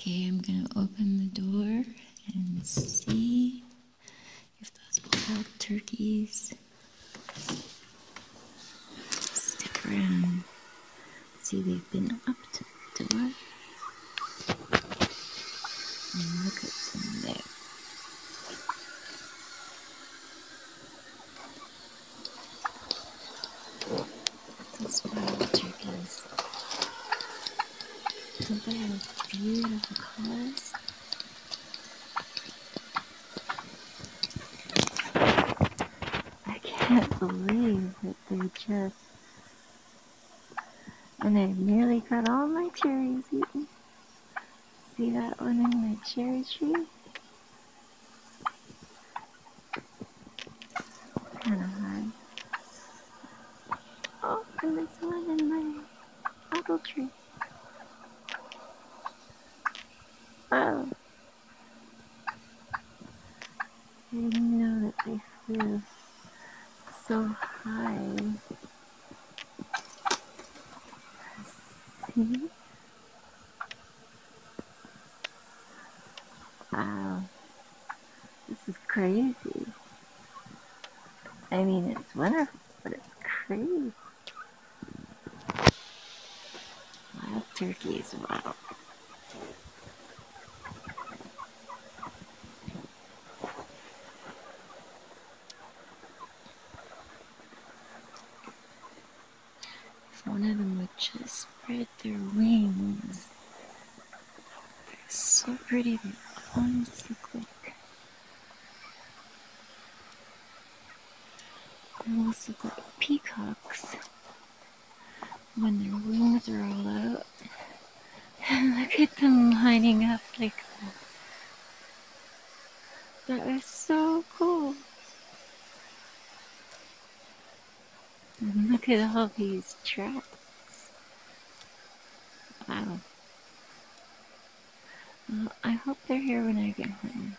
Okay, I'm gonna open the door and see if those wild turkeys stick around. See, they've been up to the door. And look at them there. Those wild turkeys. Don't they have beautiful colors? I can't believe that they just... And they've nearly got all my cherries eaten. See that one in the cherry tree? Kind of hard. Oh, and this one in my apple tree. Oh. I didn't know that they flew so high. See? Wow. This is crazy. I mean, it's wonderful, but it's crazy. Wild turkeys, wow. If one of them would just spread their wings. They're so pretty, they almost look like... almost look like peacocks when their wings are all out. And look at them lining up like that. That is so cool. And look at all these tracks. Wow. Well, I hope they're here when I get home.